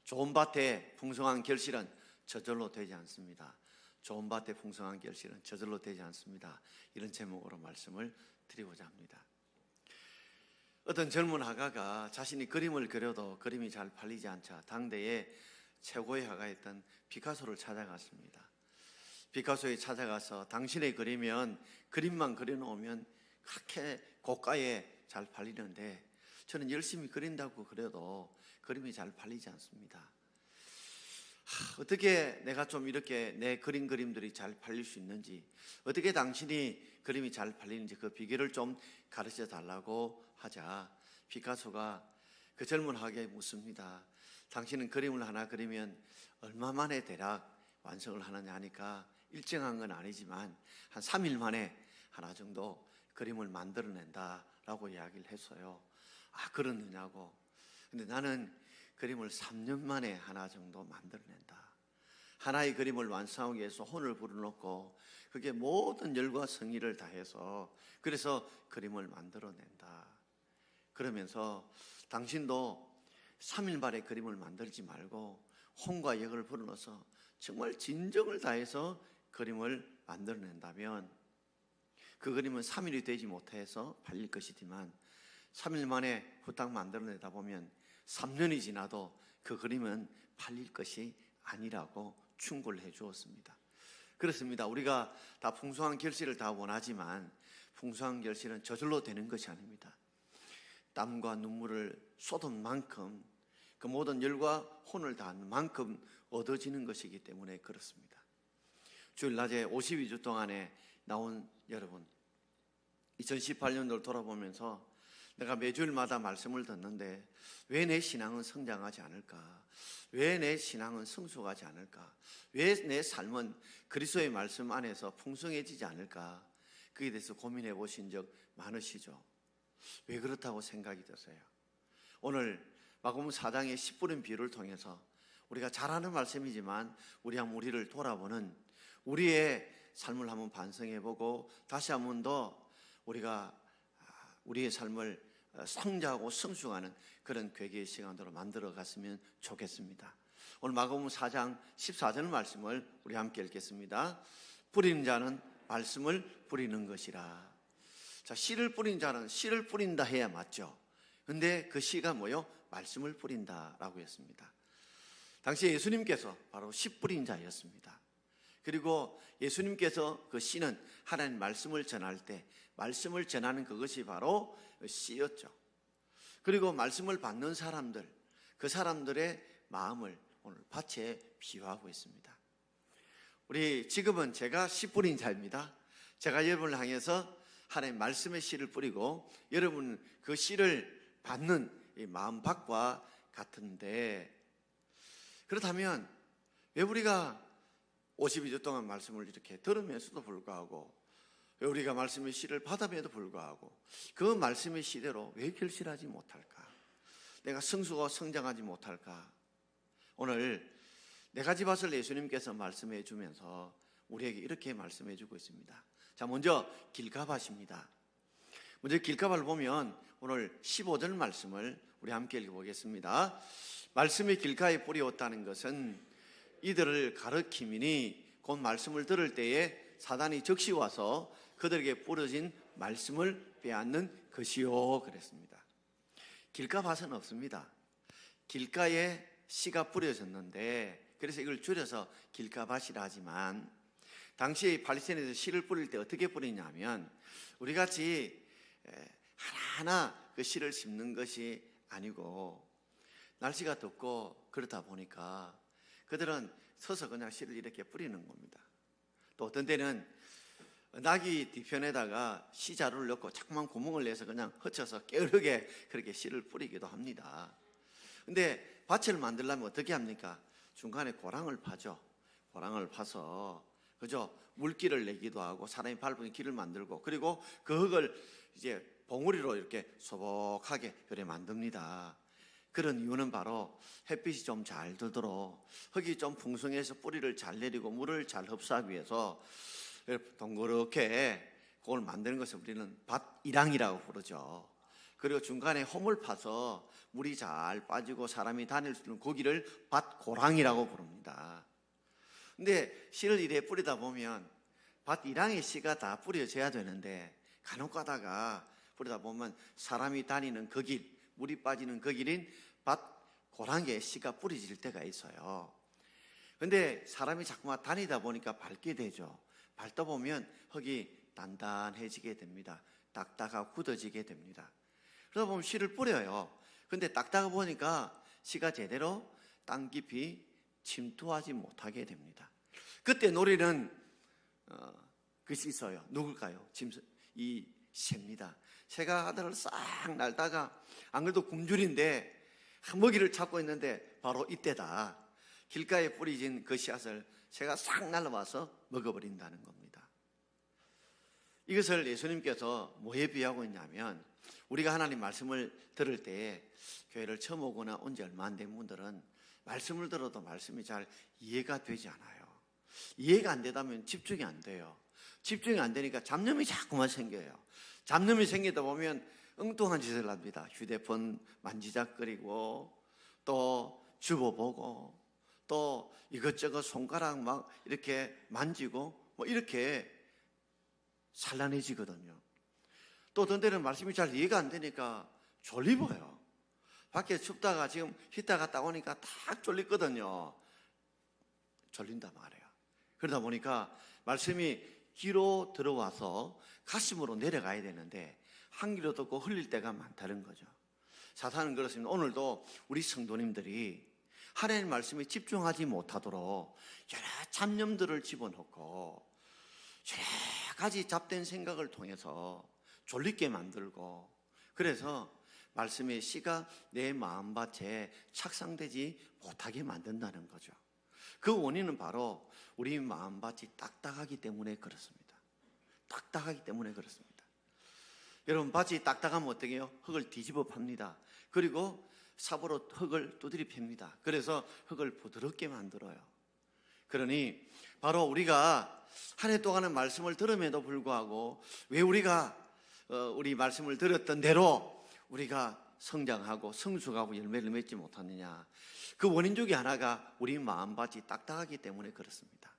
좋은 밭에 풍성한 결실은 저절로 되지 않습니다. 좋은 밭에 풍성한 결실은 저절로 되지 않습니다. 이런 제목으로 말씀을 드리고자 합니다. 어떤 젊은 화가가 자신이 그림을 그려도 그림이 잘 팔리지 않자 당대의 최고의 화가였던 피카소를 찾아갔습니다. 피카소에 찾아가서 당신의 그림만 그려놓으면 그렇게 고가에 잘 팔리는데 저는 열심히 그린다고 그래도 그림이 잘 팔리지 않습니다. 어떻게 내가 좀 이렇게 내 그린 그림들이 잘 팔릴 수 있는지, 어떻게 당신이 그림이 잘 팔리는지 그 비결을 좀 가르쳐 달라고 하자 피카소가 그 젊은 화가에게 묻습니다. 당신은 그림을 하나 그리면 얼마 만에 대략 완성을 하느냐 하니까 일정한 건 아니지만 한 3일 만에 하나 정도 그림을 만들어낸다라고 이야기를 했어요. 아, 그러느냐고. 근데 나는 그림을 3년 만에 하나 정도 만들어낸다. 하나의 그림을 완성하기 위해서 혼을 불어넣고 그게 모든 열과 성의를 다해서 그래서 그림을 만들어낸다. 그러면서 당신도 3일 만에 그림을 만들지 말고 혼과 역을 불어넣어서 정말 진정을 다해서 그림을 만들어낸다면 그 그림은 3일이 되지 못해서 팔릴 것이지만 3일 만에 후딱 만들어내다 보면 3년이 지나도 그 그림은 팔릴 것이 아니라고 충고를 해 주었습니다. 그렇습니다. 우리가 다 풍성한 결실을 다 원하지만 풍성한 결실은 저절로 되는 것이 아닙니다. 땀과 눈물을 쏟은 만큼 그 모든 열과 혼을 다한 만큼 얻어지는 것이기 때문에 그렇습니다. 주일 낮에 52주 동안에 나온 여러분, 2018년도를 돌아보면서 내가 매주일마다 말씀을 듣는데 왜 내 신앙은 성장하지 않을까? 왜 내 신앙은 성숙하지 않을까? 왜 내 삶은 그리스도의 말씀 안에서 풍성해지지 않을까? 그에 대해서 고민해 보신 적 많으시죠? 왜 그렇다고 생각이 드세요? 오늘 마가복음 4장의 씨 뿌린 비유를 통해서 우리가 잘 아는 말씀이지만 우리를 돌아보는 우리의 삶을 한번 반성해보고 다시 한 번 더 우리가 우리의 삶을 성장하고 성숙하는 그런 괴기의 시간으로 만들어 갔으면 좋겠습니다. 오늘 마가복음 4장 14절 말씀을 우리 함께 읽겠습니다. 뿌리는 자는 말씀을 뿌리는 것이라. 자, 씨를 뿌린 자는 씨를 뿌린다 해야 맞죠. 근데 그 씨가 뭐요? 말씀을 뿌린다라고 했습니다. 당시 예수님께서 바로 씨 뿌린 자였습니다. 그리고 예수님께서 그 씨는 하나님 말씀을 전할 때 말씀을 전하는 그것이 바로 씨였죠. 그리고 말씀을 받는 사람들, 그 사람들의 마음을 오늘 밭에 비유하고 있습니다. 우리 지금은 제가 씨 뿌린 자입니다. 제가 여러분을 향해서 하나님 말씀의 씨를 뿌리고 여러분은 그 씨를 받는 이 마음 밭과 같은데, 그렇다면 왜 우리가 52주 동안 말씀을 이렇게 들으면서도 불구하고 왜 우리가 말씀의 씨를 받아에도 불구하고 그 말씀의 씨대로 왜 결실하지 못할까? 내가 성숙하고 성장하지 못할까? 오늘 네 가지 밭을 예수님께서 말씀해 주면서 우리에게 이렇게 말씀해 주고 있습니다. 자, 먼저 길가밭입니다. 먼저 길가밭을 보면 오늘 15절 말씀을 우리 함께 읽어보겠습니다. 말씀이 길가에 뿌리었다는 것은 이들을 가르치미니 곧 말씀을 들을 때에 사단이 적시 와서 그들에게 뿌려진 말씀을 빼앗는 것이요 그랬습니다. 길가밭은 없습니다. 길가에 씨가 뿌려졌는데 그래서 이걸 줄여서 길가밭이라 하지만 당시 팔레스타인에서 씨를 뿌릴 때 어떻게 뿌리냐면 우리 같이 하나하나 그 씨를 심는 것이 아니고 날씨가 덥고 그렇다 보니까 그들은 서서 그냥 씨를 이렇게 뿌리는 겁니다. 또 어떤 때는 나귀 뒤편에다가 씨 자루를 넣고 자꾸만 구멍을 내서 그냥 흩쳐서 게으르게 그렇게 씨를 뿌리기도 합니다. 근데 밭을 만들려면 어떻게 합니까? 중간에 고랑을 파죠. 고랑을 파서 그죠? 물길을 내기도 하고 사람이 밟은 길을 만들고 그리고 그 흙을 이제 봉우리로 이렇게 소복하게 그래 만듭니다. 그런 이유는 바로 햇빛이 좀 잘 들도록 흙이 좀 풍성해서 뿌리를 잘 내리고 물을 잘 흡수하기 위해서 동그랗게 그걸 만드는 것을 우리는 밭이랑이라고 부르죠. 그리고 중간에 홈을 파서 물이 잘 빠지고 사람이 다닐 수 있는 거기를 밭고랑이라고 부릅니다. 근데 씨를 이래 뿌리다 보면 밭 이랑의 씨가 다 뿌려져야 되는데 간혹 가다가 뿌리다 보면 사람이 다니는 그 길, 물이 빠지는 그 길인 밭고랑에 씨가 뿌려질 때가 있어요. 근데 사람이 자꾸만 다니다 보니까 밟게 되죠. 밟다 보면 흙이 단단해지게 됩니다. 딱딱하고 굳어지게 됩니다. 그러다 보면 씨를 뿌려요. 근데 딱딱하 보니까 씨가 제대로 땅 깊이 침투하지 못하게 됩니다. 그때 노리는 것이 있어요. 누굴까요? 이 새입니다. 새가 하늘을 싹 날다가 안 그래도 굶주린데 먹이를 찾고 있는데 바로 이때다. 길가에 뿌려진 그 씨앗을 새가 싹 날아와서 먹어버린다는 겁니다. 이것을 예수님께서 뭐에 비하고 있냐면 우리가 하나님 말씀을 들을 때 교회를 처음 오거나 온 지 얼마 안 된 분들은 말씀을 들어도 말씀이 잘 이해가 되지 않아요. 이해가 안 되다면 집중이 안 돼요. 집중이 안 되니까 잡념이 자꾸만 생겨요. 잡념이 생기다 보면 엉뚱한 짓을 합니다. 휴대폰 만지작거리고 또 주워보고 또 이것저것 손가락 막 이렇게 만지고 뭐 이렇게 산란해지거든요. 또 어떤 때는 말씀이 잘 이해가 안 되니까 졸리워요. 밖에 춥다가 지금 히터 갔다 오니까 딱 졸리거든요. 졸린단 말이에요. 그러다 보니까 말씀이 귀로 들어와서 가슴으로 내려가야 되는데 한 귀로 듣고 흘릴 때가 많다는 거죠. 사탄은 그렇습니다. 오늘도 우리 성도님들이 하나님 말씀에 집중하지 못하도록 여러 잡념들을 집어넣고 여러 가지 잡된 생각을 통해서 졸리게 만들고 그래서 말씀의 씨가 내 마음밭에 착상되지 못하게 만든다는 거죠. 그 원인은 바로 우리 마음밭이 딱딱하기 때문에 그렇습니다. 딱딱하기 때문에 그렇습니다. 여러분 밭이 딱딱하면 어떻게 해요? 흙을 뒤집어 팝니다. 그리고 삽으로 흙을 두드려 팹니다. 그래서 흙을 부드럽게 만들어요. 그러니 바로 우리가 한 해 동안은 말씀을 들음에도 불구하고 왜 우리가 우리 말씀을 들었던 대로 우리가 성장하고 성숙하고 열매를 맺지 못하느냐. 그 원인 중에 하나가 우리 마음밭이 딱딱하기 때문에 그렇습니다.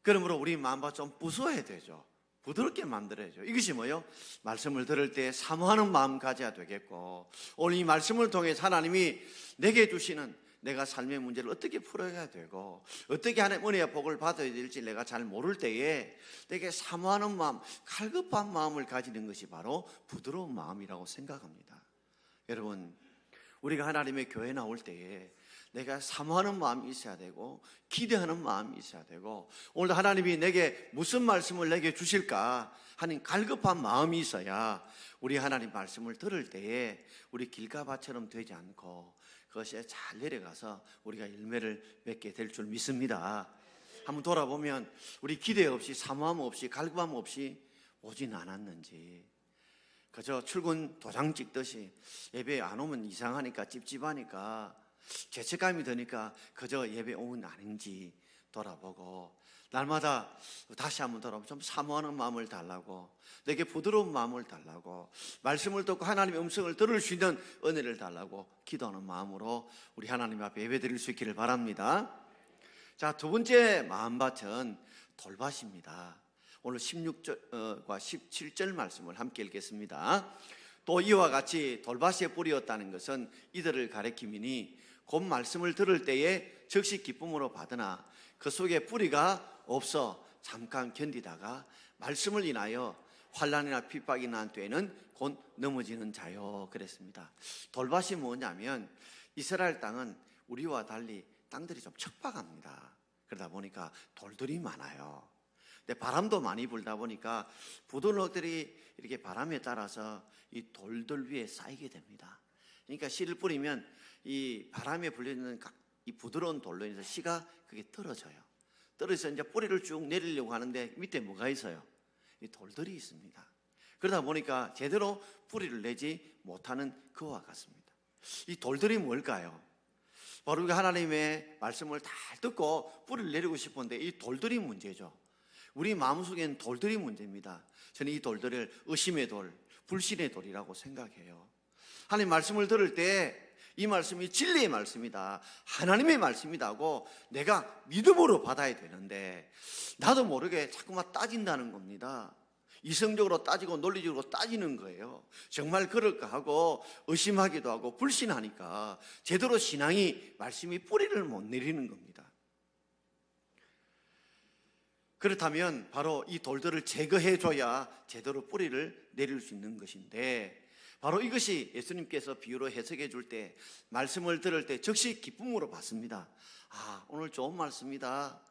그러므로 우리 마음밭 좀 부수어야 되죠. 부드럽게 만들어야죠. 이것이 뭐예요? 말씀을 들을 때 사모하는 마음 가져야 되겠고 오늘 이 말씀을 통해 하나님이 내게 주시는 내가 삶의 문제를 어떻게 풀어야 되고 어떻게 하나님 은혜와 복을 받아야 될지 내가 잘 모를 때에 내게 사모하는 마음, 갈급한 마음을 가지는 것이 바로 부드러운 마음이라고 생각합니다. 여러분 우리가 하나님의 교회에 나올 때에 내가 사모하는 마음이 있어야 되고 기대하는 마음이 있어야 되고 오늘 하나님이 내게 무슨 말씀을 내게 주실까 하는 갈급한 마음이 있어야 우리 하나님 말씀을 들을 때에 우리 길가밭처럼 되지 않고 그것이 잘 내려가서 우리가 열매를 맺게 될 줄 믿습니다. 한번 돌아보면 우리 기대 없이 사모함 없이 갈급함 없이 오진 않았는지 그저 출근 도장 찍듯이 예배 안 오면 이상하니까 찝찝하니까 죄책감이 드니까 그저 예배 오면 아닌지 돌아보고 날마다 다시 한번 돌아보고 좀 사모하는 마음을 달라고 내게 부드러운 마음을 달라고 말씀을 듣고 하나님의 음성을 들을 수 있는 은혜를 달라고 기도하는 마음으로 우리 하나님 앞에 예배 드릴 수 있기를 바랍니다. 자, 두 번째 마음밭은 돌밭입니다. 오늘 16절과 17절 말씀을 함께 읽겠습니다. 또 이와 같이 돌밭에 뿌리었다는 것은 이들을 가리킴이니 곧 말씀을 들을 때에 즉시 기쁨으로 받으나 그 속에 뿌리가 없어 잠깐 견디다가 말씀을 인하여 환난이나 핍박이 난 때에는 곧 넘어지는 자요 그랬습니다. 돌밭이 뭐냐면 이스라엘 땅은 우리와 달리 땅들이 좀 척박합니다. 그러다 보니까 돌들이 많아요. 근데 바람도 많이 불다 보니까 부드러운들이 이렇게 바람에 따라서 이 돌들 위에 쌓이게 됩니다. 그러니까 씨를 뿌리면 이 바람에 불리는 이 부드러운 돌로 인해서 씨가 그게 떨어져요. 떨어져서 이제 뿌리를 쭉 내리려고 하는데 밑에 뭐가 있어요? 이 돌들이 있습니다. 그러다 보니까 제대로 뿌리를 내지 못하는 그와 같습니다. 이 돌들이 뭘까요? 바로 우리가 하나님의 말씀을 다 듣고 뿌리를 내리고 싶은데 이 돌들이 문제죠. 우리 마음속에는 돌들이 문제입니다. 저는 이 돌들을 의심의 돌, 불신의 돌이라고 생각해요. 하나님 말씀을 들을 때 이 말씀이 진리의 말씀이다, 하나님의 말씀이다 하고 내가 믿음으로 받아야 되는데 나도 모르게 자꾸만 따진다는 겁니다. 이성적으로 따지고 논리적으로 따지는 거예요. 정말 그럴까 하고 의심하기도 하고 불신하니까 제대로 신앙이, 말씀이 뿌리를 못 내리는 겁니다. 그렇다면 바로 이 돌들을 제거해줘야 제대로 뿌리를 내릴 수 있는 것인데, 바로 이것이 예수님께서 비유로 해석해 줄 때, 말씀을 들을 때 즉시 기쁨으로 받습니다. 오늘 좋은 말씀이다,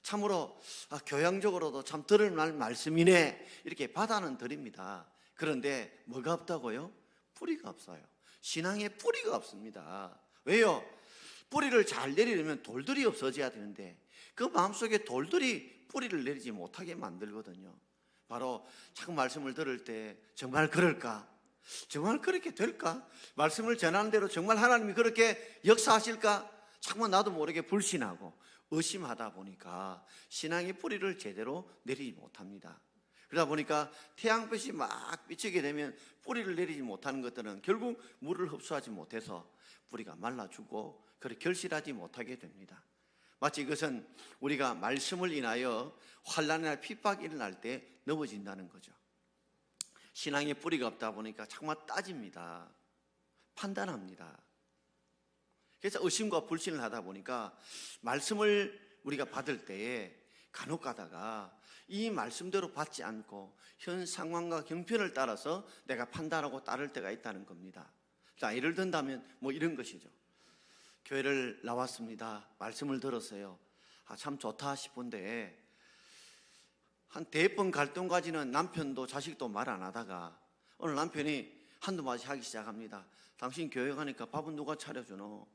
참으로 교양적으로도 참 들을 말씀이네, 이렇게 받아는 드립니다. 그런데 뭐가 없다고요? 뿌리가 없어요. 신앙에 뿌리가 없습니다. 왜요? 뿌리를 잘 내리려면 돌들이 없어져야 되는데 그 마음속에 돌들이 뿌리를 내리지 못하게 만들거든요. 바로 자꾸 말씀을 들을 때 정말 그럴까? 정말 그렇게 될까? 말씀을 전하는 대로 정말 하나님이 그렇게 역사하실까? 자꾸 나도 모르게 불신하고 의심하다 보니까 신앙의 뿌리를 제대로 내리지 못합니다. 그러다 보니까 태양빛이 막 비치게 되면 뿌리를 내리지 못하는 것들은 결국 물을 흡수하지 못해서 뿌리가 말라 죽고 그렇게 결실하지 못하게 됩니다. 마치 이것은 우리가 말씀을 인하여 환난이나 핍박이 일어날 때 넘어진다는 거죠. 신앙의 뿌리가 없다 보니까 자꾸만 따집니다. 판단합니다. 그래서 의심과 불신을 하다 보니까 말씀을 우리가 받을 때에 간혹 가다가 이 말씀대로 받지 않고 현 상황과 형편을 따라서 내가 판단하고 따를 때가 있다는 겁니다. 자, 예를 든다면 이런 것이죠. 교회를 나왔습니다. 말씀을 들었어요. 참 좋다 싶은데 한 대번 갈 때까지는 남편도 자식도 말 안 하다가 오늘 남편이 한두 마디 하기 시작합니다. 당신 교회 가니까 밥은 누가 차려주노?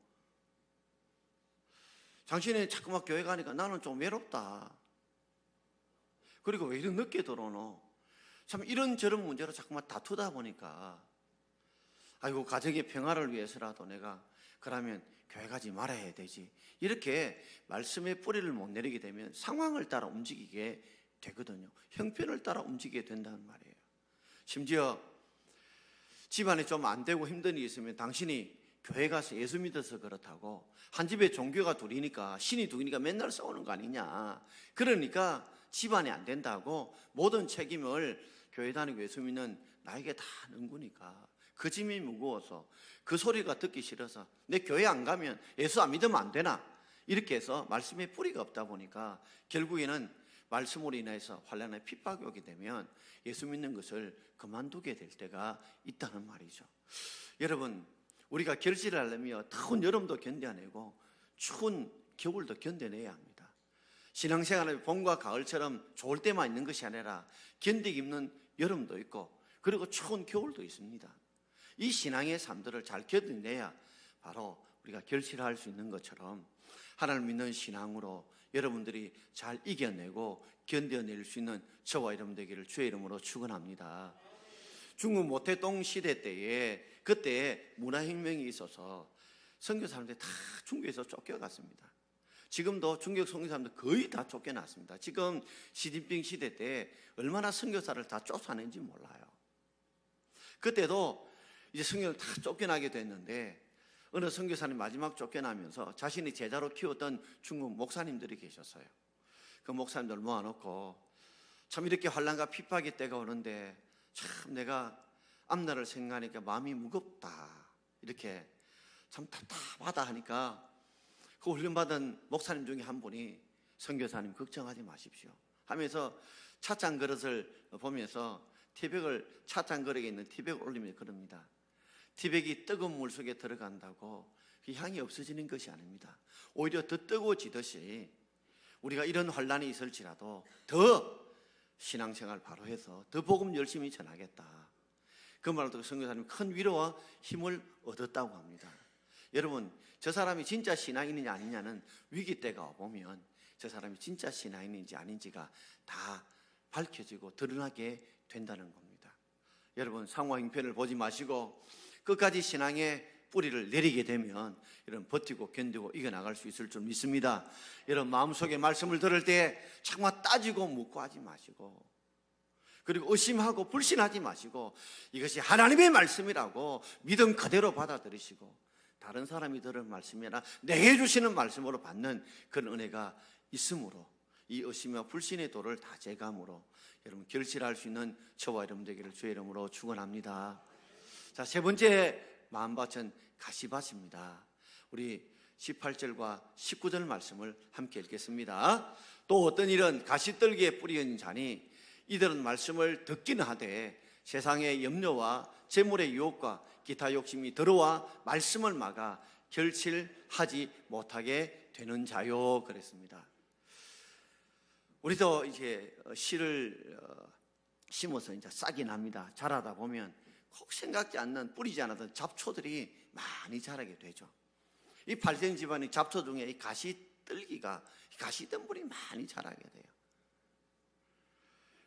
당신이 자꾸만 교회 가니까 나는 좀 외롭다. 그리고 왜 이렇게 늦게 들어오노? 참 이런저런 문제로 자꾸만 다투다 보니까 아이고, 가정의 평화를 위해서라도 내가 그러면 교회 가지 말아야 되지, 이렇게 말씀의 뿌리를 못 내리게 되면 상황을 따라 움직이게 되거든요. 형편을 따라 움직이게 된다는 말이에요. 심지어 집안에 좀 안 되고 힘든 일이 있으면 당신이 교회 가서 예수 믿어서 그렇다고, 한 집에 종교가 둘이니까 신이 둘이니까 맨날 싸우는 거 아니냐, 그러니까 집안이 안 된다고 모든 책임을 교회 다니고 예수 믿는 나에게 다 넘기니까 그 짐이 무거워서 그 소리가 듣기 싫어서 내 교회 안 가면 예수 안 믿으면 안 되나, 이렇게 해서 말씀에 뿌리가 없다 보니까 결국에는 말씀으로 인해서 환난에 핍박이 오게 되면 예수 믿는 것을 그만두게 될 때가 있다는 말이죠. 여러분, 우리가 결실을 하려면 더운 여름도 견뎌내고 추운 겨울도 견뎌내야 합니다. 신앙생활은 봄과 가을처럼 좋을 때만 있는 것이 아니라 견디기 힘든 여름도 있고 그리고 추운 겨울도 있습니다. 이 신앙의 삶들을 잘 견뎌내야 바로 우리가 결실할 수 있는 것처럼 하나님을 믿는 신앙으로 여러분들이 잘 이겨내고 견뎌낼 수 있는 저와 여러분 되기를 주의 이름으로 축원합니다. 중국 모태동 시대 때에 그때 문화혁명이 있어서 선교 사람들이 다 중국에서 쫓겨갔습니다. 지금도 중국 선교 사람들 거의 다 쫓겨났습니다. 지금 시진핑 시대 때 얼마나 선교사를 다 쫓아낸지 몰라요. 그때도 이제 선교를 다 쫓겨나게 됐는데 어느 선교사님 마지막 쫓겨나면서 자신이 제자로 키웠던 중국 목사님들이 계셨어요. 그 목사님들 모아놓고 참 이렇게 환난과 핍박의 때가 오는데 참 내가 앞날을 생각하니까 마음이 무겁다, 이렇게 참 답답하다 하니까 그 훈련받은 목사님 중에 한 분이 선교사님 걱정하지 마십시오 하면서 찻잔 그릇을 보면서 티백을, 찻잔 그릇에 있는 티백을 올리며 그럽니다. 티백이 뜨거운 물 속에 들어간다고 그 향이 없어지는 것이 아닙니다. 오히려 더 뜨거워지듯이 우리가 이런 환난이 있을지라도 더 신앙생활 바로 해서 더 복음 열심히 전하겠다, 그 말을 듣고 선교사님 큰 위로와 힘을 얻었다고 합니다. 여러분, 저 사람이 진짜 신앙인이냐 아니냐는 위기 때가 오면 저 사람이 진짜 신앙인인지 아닌지가 다 밝혀지고 드러나게 된다는 겁니다. 여러분, 상황 형편을 보지 마시고 끝까지 신앙의 뿌리를 내리게 되면 이런 버티고 견디고 이겨나갈 수 있을 줄 믿습니다. 여러분, 마음속에 말씀을 들을 때 자꾸만 따지고 묻고 하지 마시고 그리고 의심하고 불신하지 마시고 이것이 하나님의 말씀이라고 믿음 그대로 받아들이시고 다른 사람이 들은 말씀이 아니라 내게 주시는 말씀으로 받는 그런 은혜가 있으므로 이 의심과 불신의 돌을 다 제감으로 여러분 결실할 수 있는 저와 여러분 되기를 주의 이름으로 축원합니다. 자, 세 번째 마음밭은 가시밭입니다. 우리 18절과 19절 말씀을 함께 읽겠습니다. 또 어떤 일은 가시떨기에 뿌리인 자니 이들은 말씀을 듣기는 하되 세상의 염려와 재물의 유혹과 기타 욕심이 들어와 말씀을 막아 결실하지 못하게 되는 자요. 그랬습니다. 우리도 이제 씨를 심어서 이제 싹이 납니다. 자라다 보면 혹 생각지 않는 뿌리지 않았던 잡초들이 많이 자라게 되죠. 이 발생 집안의 잡초 중에 이 가시떨기가 가시덤불이 많이 자라게 돼요.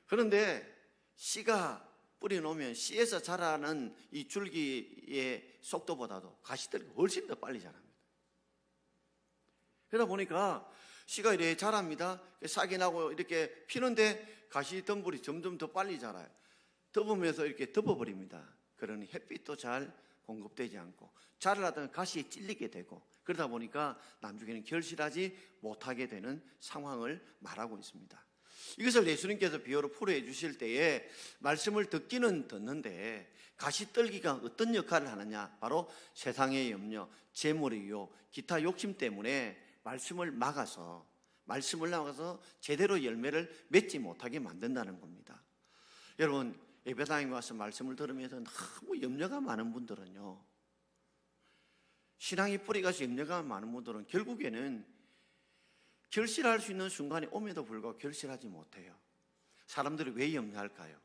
그런데 씨가 뿌리 놓으면 씨에서 자라는 이 줄기의 속도보다도 가시떨기가 훨씬 더 빨리 자랍니다. 그러다 보니까 씨가 이렇게 자랍니다. 싹이 나고 이렇게 피는데 가시덤불이 점점 더 빨리 자라요. 덮으면서 이렇게 덮어버립니다. 그러니 햇빛도 잘 공급되지 않고 자라던 가시에 찔리게 되고 그러다 보니까 나중에는 결실하지 못하게 되는 상황을 말하고 있습니다. 이것을 예수님께서 비유로 풀어해 주실 때에 말씀을 듣기는 듣는데 가시떨기가 어떤 역할을 하느냐, 바로 세상의 염려, 재물의 유혹, 기타 욕심 때문에 말씀을 막아서 제대로 열매를 맺지 못하게 만든다는 겁니다. 여러분 예배당에 와서 말씀을 들으면서 너무 염려가 많은 분들은요, 신앙이 뿌리가서 염려가 많은 분들은 결국에는 결실할 수 있는 순간이 옴에도 불구하고 결실하지 못해요. 사람들이 왜 염려할까요?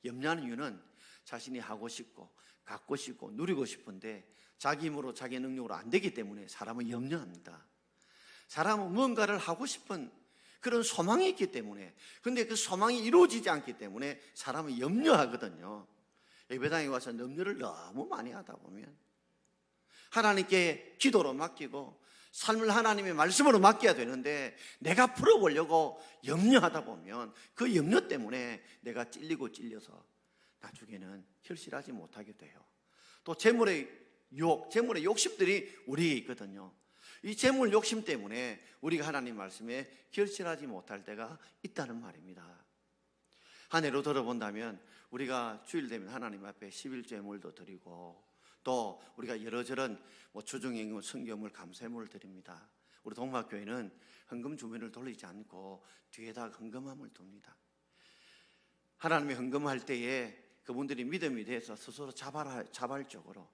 염려하는 이유는 자신이 하고 싶고 갖고 싶고 누리고 싶은데 자기 힘으로 자기 능력으로 안 되기 때문에 사람은 염려합니다. 사람은 무언가를 하고 싶은 그런 소망이 있기 때문에, 그런데 그 소망이 이루어지지 않기 때문에 사람은 염려하거든요. 예배당에 와서 염려를 너무 많이 하다 보면 하나님께 기도로 맡기고 삶을 하나님의 말씀으로 맡겨야 되는데 내가 풀어보려고 염려하다 보면 그 염려 때문에 내가 찔려서 나중에는 결실하지 못하게 돼요. 또 재물의 유혹, 재물의 욕심들이 우리에 있거든요. 이 재물 욕심 때문에 우리가 하나님 말씀에 결실하지 못할 때가 있다는 말입니다. 한 해로 들어본다면 우리가 주일 되면 하나님 앞에 11제물도 드리고 또 우리가 여러저런 주중행금, 성경물, 감사물을 드립니다. 우리 동막교회는 헌금 주변을 돌리지 않고 뒤에다 헌금함을 둡니다. 하나님의 헌금할 때에 그분들이 믿음이 돼서 스스로 자발적으로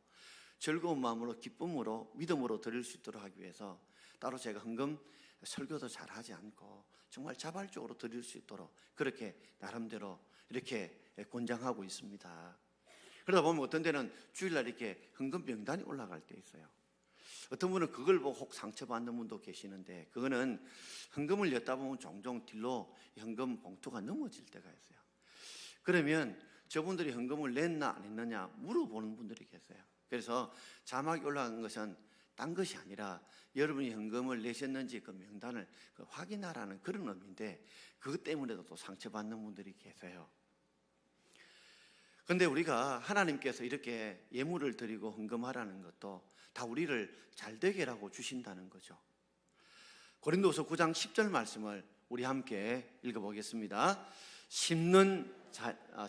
즐거운 마음으로 기쁨으로 믿음으로 드릴 수 있도록 하기 위해서 따로 제가 헌금 설교도 잘 하지 않고 정말 자발적으로 드릴 수 있도록 그렇게 나름대로 이렇게 권장하고 있습니다. 그러다 보면 어떤 데는 주일날 이렇게 헌금 명단이 올라갈 때 있어요. 어떤 분은 그걸 보고 혹 상처받는 분도 계시는데, 그거는 헌금을 냈다 보면 종종 딜로 헌금 봉투가 넘어질 때가 있어요. 그러면 저분들이 헌금을 냈나 안 했느냐 물어보는 분들이 계세요. 그래서 자막이 올라간 것은 딴 것이 아니라 여러분이 헌금을 내셨는지 그 명단을 확인하라는 그런 의미인데, 그것 때문에도 또 상처받는 분들이 계세요. 그런데 우리가 하나님께서 이렇게 예물을 드리고 헌금하라는 것도 다 우리를 잘되게 하고 주신다는 거죠. 고린도서 9장 10절 말씀을 우리 함께 읽어보겠습니다. 심는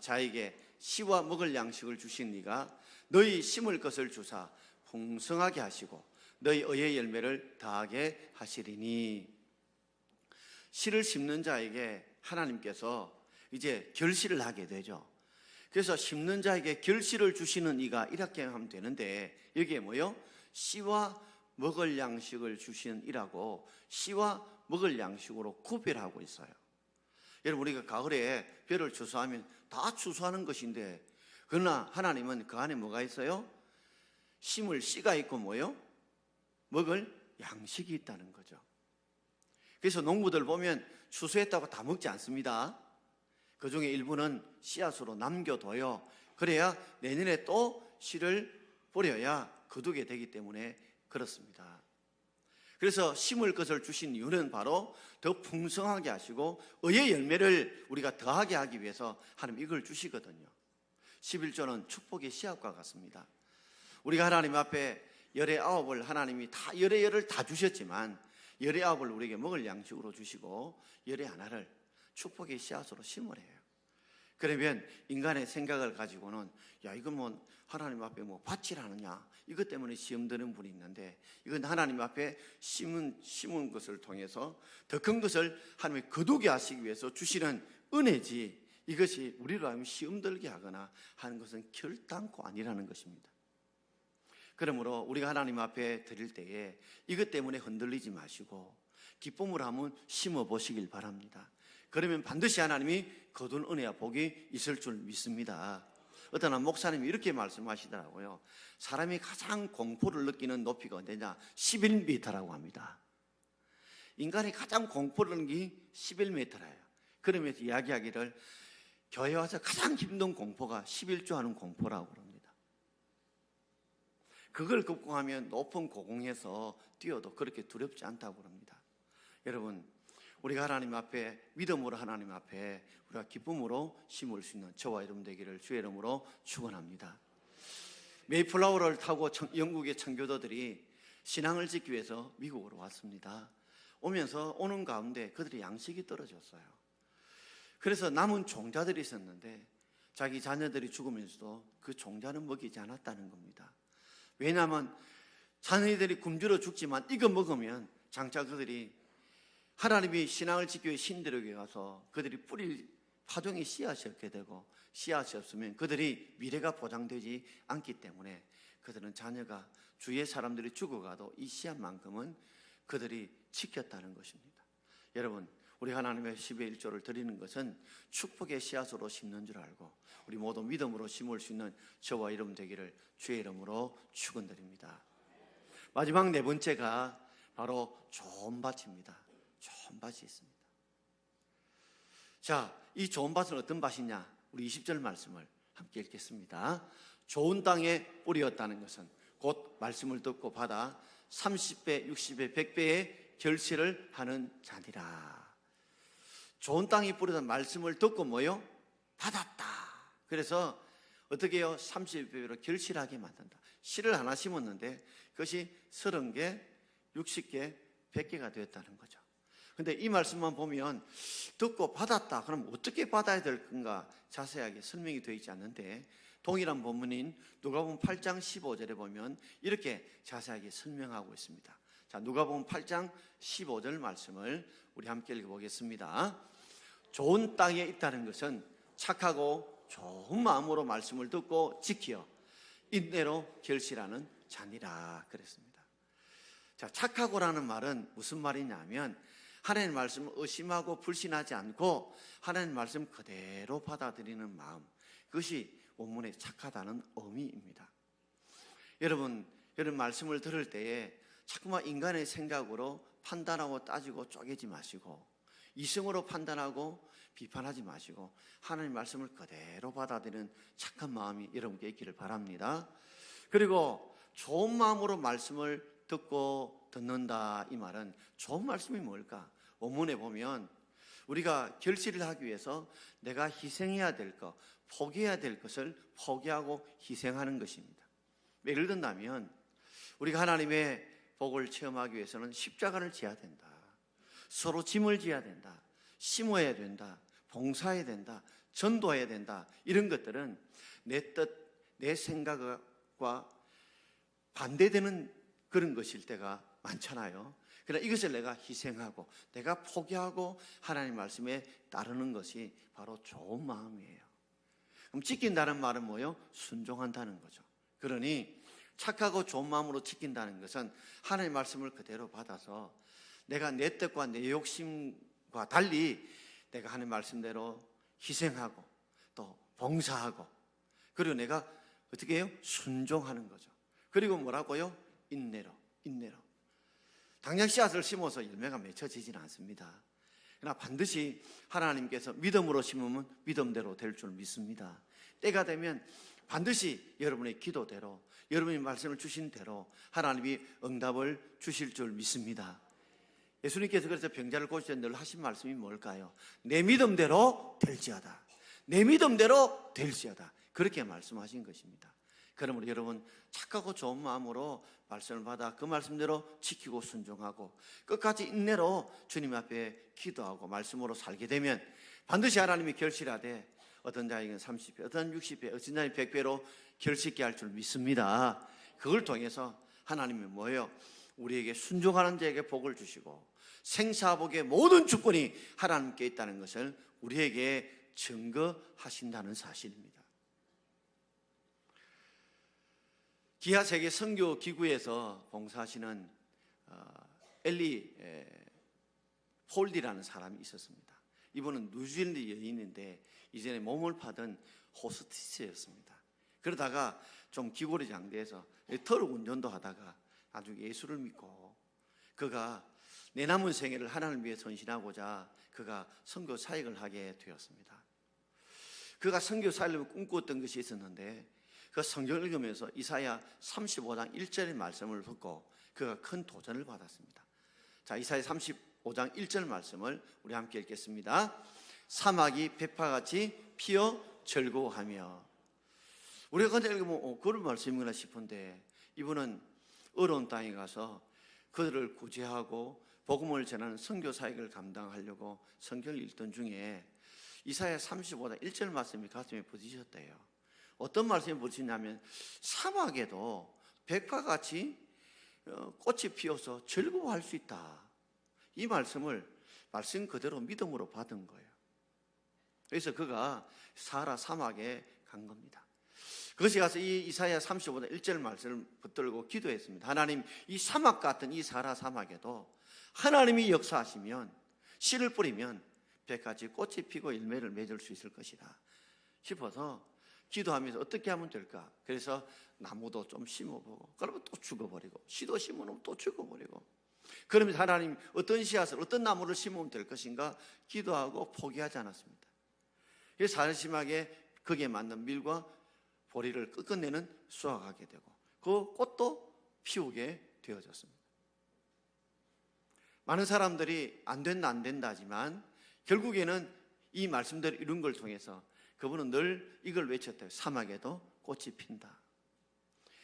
자에게 씨와 먹을 양식을 주신 이가 너희 심을 것을 주사 풍성하게 하시고 너희 의의 열매를 더하게 하시리니. 씨를 심는 자에게 하나님께서 이제 결실을 하게 되죠. 그래서 심는 자에게 결실을 주시는 이가 이렇게 하면 되는데, 여기에 뭐요? 씨와 먹을 양식을 주시는 이라고 씨와 먹을 양식으로 구별하고 있어요. 여러분 우리가 가을에 벼를 추수하면 다 추수하는 것인데, 그러나 하나님은 그 안에 뭐가 있어요? 심을 씨가 있고 뭐요? 먹을 양식이 있다는 거죠. 그래서 농부들 보면 추수했다고 다 먹지 않습니다. 그 중에 일부는 씨앗으로 남겨둬요. 그래야 내년에 또 씨를 뿌려야 거두게 되기 때문에 그렇습니다. 그래서 심을 것을 주신 이유는 바로 더 풍성하게 하시고 의의 열매를 우리가 더하게 하기 위해서 하나님 이걸 주시거든요. 11조는 축복의 씨앗과 같습니다. 우리가 하나님 앞에 열의 아홉을 하나님이 다 열의 열을 다 주셨지만 열의 아홉을 우리에게 먹을 양식으로 주시고 열의 하나를 축복의 씨앗으로 심으래요. 그러면 인간의 생각을 가지고는 야 이건 뭐 하나님 앞에 뭐 바치라느냐 이것 때문에 시험 드는 분이 있는데 이건 하나님 앞에 심은 것을 통해서 더 큰 것을 하나님이 거두게 하시기 위해서 주시는 은혜지 이것이 우리로 하면 시험 들게 하거나 하는 것은 결단코 아니라는 것입니다. 그러므로 우리가 하나님 앞에 드릴 때에 이것 때문에 흔들리지 마시고 기쁨으로 한번 심어 보시길 바랍니다. 그러면 반드시 하나님이 거둔 은혜와 복이 있을 줄 믿습니다. 어떤 한 목사님이 이렇게 말씀하시더라고요. 사람이 가장 공포를 느끼는 높이가 언제냐? 11m라고 합니다. 인간이 가장 공포를 느끼는 게 11m예요. 그러면서 이야기하기를 교회 와서 가장 힘든 공포가 11조 하는 공포라고 그럽니다. 그걸 극복하면 높은 고공에서 뛰어도 그렇게 두렵지 않다고 그럽니다. 여러분, 우리가 하나님 앞에 믿음으로 하나님 앞에 우리가 기쁨으로 심을 수 있는 저와 여러분 되기를 주의 이름으로 축원합니다. 메이플라워를 타고 영국의 청교도들이 신앙을 짓기 위해서 미국으로 왔습니다. 오면서 오는 가운데 그들이 양식이 떨어졌어요. 그래서 남은 종자들이 있었는데 자기 자녀들이 죽으면서도 그 종자는 먹이지 않았다는 겁니다. 왜냐하면 자녀들이 굶주려 죽지만 이거 먹으면 장차 그들이 하나님이 신앙을 지키기 위해 신들에게 가서 그들이 뿌릴 파종의 씨앗이 없게 되고 씨앗이 없으면 그들이 미래가 보장되지 않기 때문에 그들은 자녀가 주위의 사람들이 죽어가도 이 씨앗만큼은 그들이 지켰다는 것입니다. 여러분, 우리 하나님의 10의 1조를 드리는 것은 축복의 씨앗으로 심는 줄 알고 우리 모두 믿음으로 심을 수 있는 저와 이름 되기를 주의 이름으로 축원드립니다. 마지막 네 번째가 바로 좋은 밭입니다. 좋은 밭이 있습니다. 자, 이 좋은 밭은 어떤 밭이냐? 우리 20절 말씀을 함께 읽겠습니다. 좋은 땅에 뿌리었다는 것은 곧 말씀을 듣고 받아 30배, 60배, 100배의 결실을 하는 자니라. 좋은 땅에 뿌리던 말씀을 듣고 뭐요? 받았다. 그래서 어떻게 해요? 30배로 결실하게 만든다. 씨를 하나 심었는데 그것이 30개, 60개, 100개가 되었다는 거죠. 근데 이 말씀만 보면 듣고 받았다. 그럼 어떻게 받아야 될 건가 자세하게 설명이 되어 있지 않는데 동일한 본문인 누가복음 8장 15절에 보면 이렇게 자세하게 설명하고 있습니다. 자, 누가복음 8장 15절 말씀을 우리 함께 읽어보겠습니다. 좋은 땅에 있다는 것은 착하고 좋은 마음으로 말씀을 듣고 지켜 인내로 결실하는 자니라 그랬습니다. 자, 착하고라는 말은 무슨 말이냐면 하나님 말씀을 의심하고 불신하지 않고 하나님 말씀 그대로 받아들이는 마음, 그것이 원문에 착하다는 의미입니다. 여러분 말씀을 들을 때에 자꾸만 인간의 생각으로 판단하고 따지고 쪼개지 마시고 이성으로 판단하고 비판하지 마시고 하나님 말씀을 그대로 받아들이는 착한 마음이 여러분께 있기를 바랍니다. 그리고 좋은 마음으로 말씀을 듣고 듣는다, 이 말은 좋은 말씀이 뭘까? 원문에 보면 우리가 결실을 하기 위해서 내가 희생해야 될 것, 포기해야 될 것을 포기하고 희생하는 것입니다. 예를 든다면 우리가 하나님의 복을 체험하기 위해서는 십자가를 지어야 된다. 서로 짐을 지어야 된다. 심어야 된다. 봉사해야 된다. 전도해야 된다. 이런 것들은 내 뜻, 내 생각과 반대되는 그런 것일 때가 많잖아요. 그러나 이것을 내가 희생하고 내가 포기하고 하나님 말씀에 따르는 것이 바로 좋은 마음이에요. 그럼 지킨다는 말은 뭐예요? 순종한다는 거죠. 그러니 착하고 좋은 마음으로 지킨다는 것은 하나님 말씀을 그대로 받아서 내가 내 뜻과 내 욕심과 달리 내가 하나님 말씀대로 희생하고 또 봉사하고 그리고 내가 어떻게 해요? 순종하는 거죠. 그리고 뭐라고요? 인내로. 당장 씨앗을 심어서 열매가 맺혀지지는 않습니다. 그러나 반드시 하나님께서 믿음으로 심으면 믿음대로 될 줄 믿습니다. 때가 되면 반드시 여러분의 기도대로, 여러분이 말씀을 주신 대로 하나님이 응답을 주실 줄 믿습니다. 예수님께서 그래서 병자를 고칠 때 늘 하신 말씀이 뭘까요? 내 믿음대로 될지어다. 내 믿음대로 될지어다. 그렇게 말씀하신 것입니다. 그러므로 여러분, 착하고 좋은 마음으로 말씀을 받아 그 말씀대로 지키고 순종하고 끝까지 인내로 주님 앞에 기도하고 말씀으로 살게 되면 반드시 하나님이 결실하되 어떤 자에게는 30배, 어떤 60배, 어떤 자에게는 100배로 결실케 할 줄 믿습니다. 그걸 통해서 하나님이 뭐예요? 우리에게 순종하는 자에게 복을 주시고 생사복의 모든 주권이 하나님께 있다는 것을 우리에게 증거하신다는 사실입니다. 기아 세계 선교 기구에서 봉사하시는 엘리 홀디라는 사람이 있었습니다. 이분은 뉴질랜드 여인인데 이전에 몸을 파던 호스티스였습니다. 그러다가 좀 기골이 장대해서 트럭 운전도 하다가 나중에 예수를 믿고 그가 내 남은 생애를 하나님을 위해 헌신하고자 그가 선교 사역을 하게 되었습니다. 그가 선교 사역을 꿈꾸었던 것이 있었는데 그 성경을 읽으면서 이사야 35장 1절의 말씀을 듣고 그가 큰 도전을 받았습니다. 자, 이사야 35장 1절 말씀을 우리 함께 읽겠습니다. 사막이 백파같이 피어 절구하며. 우리가 그냥 읽으면 그런 말씀인가 싶은데 이분은 어려운 땅에 가서 그들을 구제하고 복음을 전하는 선교 사역을 감당하려고 성경을 읽던 중에 이사야 35장 1절 말씀이 가슴에 부딪혔대요. 어떤 말씀이 부딪히냐면 사막에도 백화같이 꽃이 피어서 즐거워할 수 있다. 이 말씀을 말씀 그대로 믿음으로 받은 거예요. 그래서 그가 사하라 사막에 간 겁니다. 그것이 가서 이 이사야 35장 1절 말씀을 붙들고 기도했습니다. 하나님, 이 사막 같은 이 사하라 사막에도 하나님이 역사하시면 씨를 뿌리면 백가지 꽃이 피고 열매를 맺을 수 있을 것이다 싶어서 기도하면서 어떻게 하면 될까? 그래서 나무도 좀 심어보고 그러면 또 죽어버리고 씨도 심어놓으면 또 죽어버리고 그러면 하나님 어떤 씨앗을 어떤 나무를 심으면 될 것인가 기도하고 포기하지 않았습니다. 그래서 사심하게 거기에 맞는 밀과 보리를 끝끝내는 수확하게 되고 그 꽃도 피우게 되어졌습니다. 많은 사람들이 안 된다 하지만 결국에는 이 말씀대로 이룬 걸 통해서 그분은 늘 이걸 외쳤대요. 사막에도 꽃이 핀다.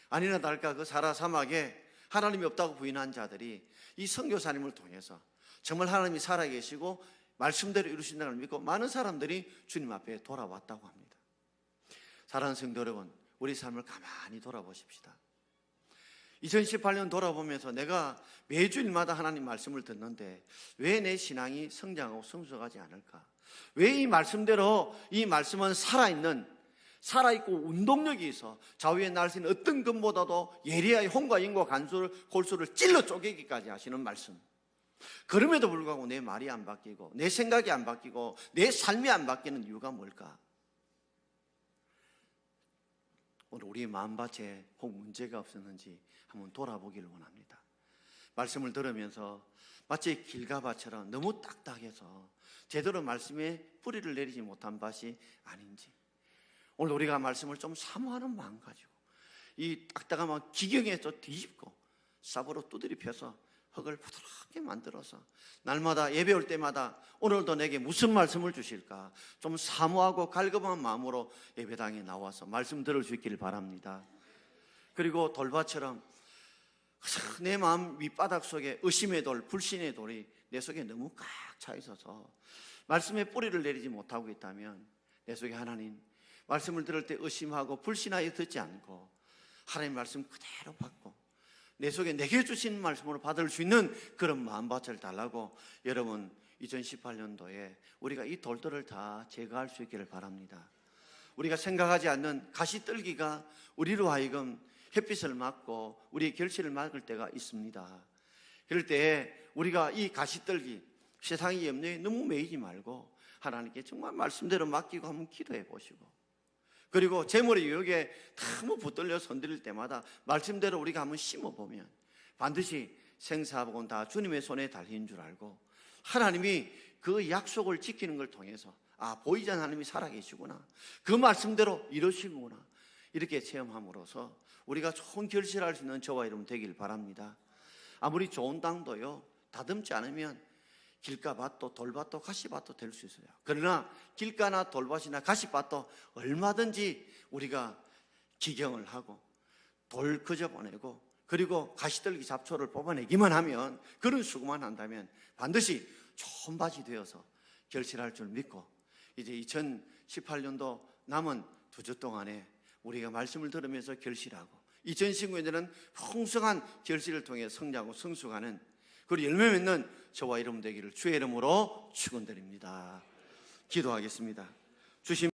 아니나 다를까 그 사라 사막에 하나님이 없다고 부인한 자들이 이 선교사님을 통해서 정말 하나님이 살아계시고 말씀대로 이루신다는 걸 믿고 많은 사람들이 주님 앞에 돌아왔다고 합니다. 사랑하는 성도 여러분, 우리 삶을 가만히 돌아보십시다. 2018년 돌아보면서 내가 매주일마다 하나님 말씀을 듣는데 왜 내 신앙이 성장하고 성숙하지 않을까? 왜 이 말씀대로 이 말씀은 살아있고 운동력이 있어 좌우에 날 수 있는 어떤 것보다도 예리하게 홍과 인과 골수를 찔러 쪼개기까지 하시는 말씀. 그럼에도 불구하고 내 말이 안 바뀌고 내 생각이 안 바뀌고 내 삶이 안 바뀌는 이유가 뭘까? 오늘 우리 마음밭에 혹 문제가 없었는지 한번 돌아보기를 원합니다. 말씀을 들으면서 마치 길가밭처럼 너무 딱딱해서 제대로 말씀에 뿌리를 내리지 못한 밭이 아닌지 오늘 우리가 말씀을 좀 사모하는 마음 가지고 이 딱딱한 기경에서 뒤집고 삽으로 두드려 펴서 흙을 부드럽게 만들어서 날마다 예배 올 때마다 오늘도 내게 무슨 말씀을 주실까 좀 사모하고 갈급한 마음으로 예배당에 나와서 말씀 들을 수 있기를 바랍니다. 그리고 돌밭처럼 내 마음 윗바닥 속에 의심의 돌, 불신의 돌이 내 속에 너무 꽉 차 있어서 말씀에 뿌리를 내리지 못하고 있다면 내 속에 하나님 말씀을 들을 때 의심하고 불신하여 듣지 않고 하나님 말씀 그대로 받고 내 속에 내게 주신 말씀으로 받을 수 있는 그런 마음밭을 달라고 여러분 2018년도에 우리가 이 돌들을 다 제거할 수 있기를 바랍니다. 우리가 생각하지 않는 가시떨기가 우리로 하여금 햇빛을 막고 우리의 결실을 막을 때가 있습니다. 그럴 때 우리가 이 가시떨기 세상의 염려에 너무 매이지 말고 하나님께 정말 말씀대로 맡기고 한번 기도해 보시고 그리고 제 머리 유혹에 너무 붙들려 손들릴 때마다 말씀대로 우리가 한번 심어보면 반드시 생사복은 다 주님의 손에 달린 줄 알고 하나님이 그 약속을 지키는 걸 통해서 보이지 않는 하나님이 살아계시구나 그 말씀대로 이루시구나 이렇게 체험함으로써 우리가 좋은 결실할 수 있는 저와 여러분 되길 바랍니다. 아무리 좋은 땅도요, 다듬지 않으면 길가밭도 돌밭도 가시밭도 될 수 있어요. 그러나 길가나 돌밭이나 가시밭도 얼마든지 우리가 기경을 하고 돌 그져보내고 그리고 가시떨기 잡초를 뽑아내기만 하면, 그런 수고만 한다면 반드시 좋은 밭이 되어서 결실할 줄 믿고, 이제 2018년도 남은 2주 동안에 우리가 말씀을 들으면서 결실하고 2019년에는 풍성한 결실을 통해 성장하고 성숙하는, 그리고 열매 맺는 저와 여러분 되기를 주의 이름으로 축원드립니다. 기도하겠습니다. 주신